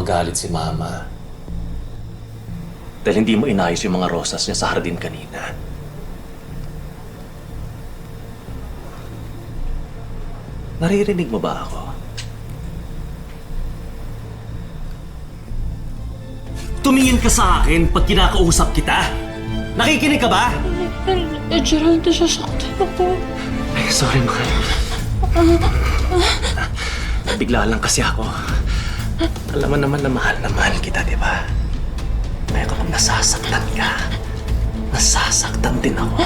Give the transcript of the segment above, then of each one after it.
magalit si Mama. Dahil hindi mo inayos yung mga rosas niya sa hardin kanina. Naririnig mo ba ako? Tumingin ka sa akin pag kinakausap kita. Nakikinig ka ba? Gerald, nasasaktan ako. Ay, sorry, mahal. Bigla lang kasi ako. Alam mo naman na mahal kita, di ba? Kaya kapag nasasaktan ka, nasasaktan din ako.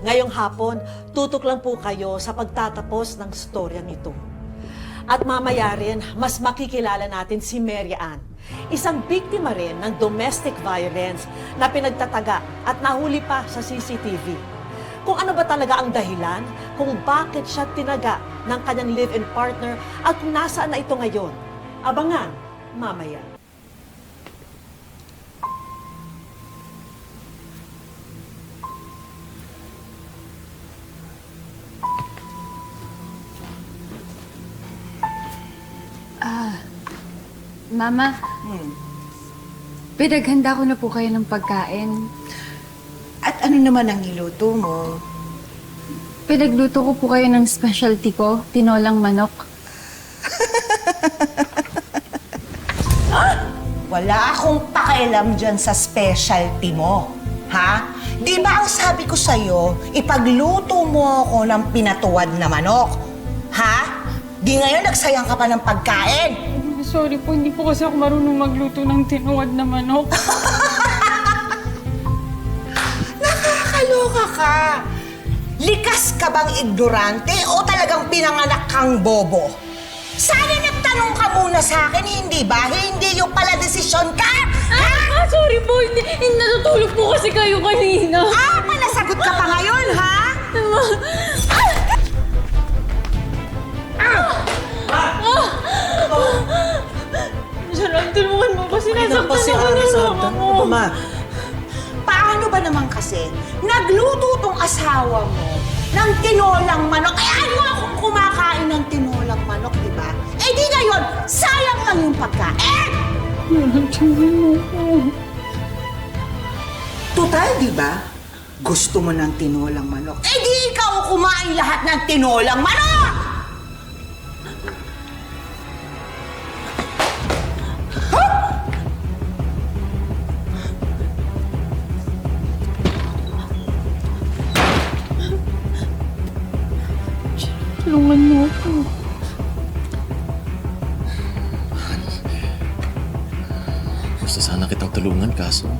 Ngayong hapon, tutok lang po kayo sa pagtatapos ng storyang ito. At mamaya rin, mas makikilala natin si Mary Ann, isang biktima rin ng domestic violence na pinagtataga at nahuli pa sa CCTV. Kung ano ba talaga ang dahilan, kung bakit siya tinaga ng kanyang live-in partner at kung nasaan na ito ngayon. Abangan, mamaya. Mama, pinaghanda ko na po kayo ng pagkain. At ano naman ang niluto mo? Pinagluto ko po kayo ng specialty ko, tinolang manok. Wala akong pakialam dyan sa specialty mo. Ha? Di ba ang sabi ko sa'yo, ipagluto mo ako ng pinatuwad na manok? Ha? Di ngayon nagsayang ka pa ng pagkain? Sorry po, hindi po kasi ako marunong magluto ng tinuwad na manok. Nakakaloka ka. Likas ka bang ignorante o talagang pinanganak kang bobo? Sana nagtanong ka muna sa akin, hindi ba? Hindi yung pala desisyon ka? Ha? Sorry po, hindi natutulog po kasi kayo kanina. Panasagot ka pa ngayon, ha? Gerald, tulungan mo kasi nasaktan pa si ako Ari ng sa mama hagdan ko. mo, Ma. Paano ba naman kasi nagluto tong asawa mo ng tinolang manok? Eh, ano akong kumakain ng tinolang manok, di ba? Eh, di ngayon, sayang lang yung pagkain! Tulungan mo ko. Total, di ba? Gusto mo ng tinolang manok. Eh, di ikaw kumain lahat ng tinolang manok! Tulungan mo ko. Gusto sana kitang tulungan, kaso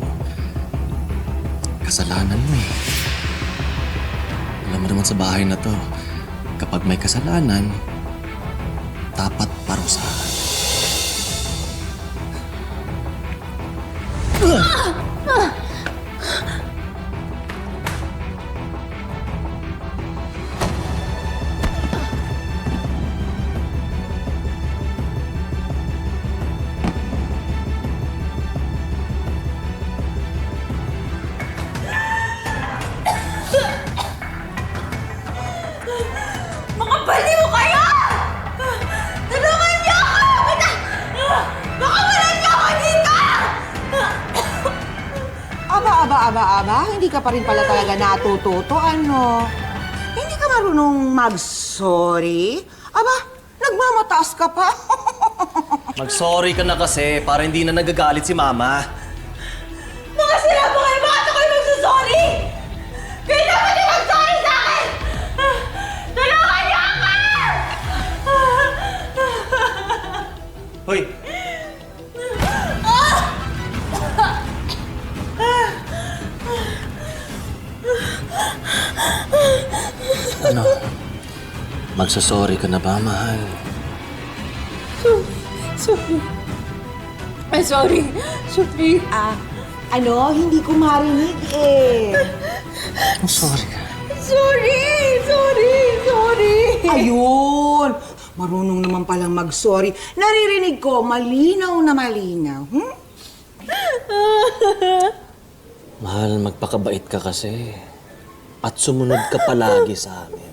kasalanan mo eh. Alam mo naman sa bahay na to, kapag may kasalanan, dapat parusahan. Baliw kayo! Tulungan niyo ako! Baka wala niyo ako dito! Aba, hindi ka pa rin pala talaga natututo, ano? Hindi ka marunong mag-sorry? Aba, nagmamataas ka pa? Mag-sorry ka na kasi para hindi na nagagalit si Mama. Mga sila mo kayo, bakit ako'y magsusorry? Kayo dapat yung mag-sorry sa akin! Tulungan niyo ako! Hoy! Ano? Magsasorry ka na ba, mahal? Sorry. Ay, sorry. Sorry. Hindi ko marinig eh. Oh, sorry ka. Sorry! Ayun! Marunong naman palang mag-sorry. Naririnig ko, malinaw na malinaw. Mahal, magpakabait ka kasi. At sumunod ka palagi sa amin.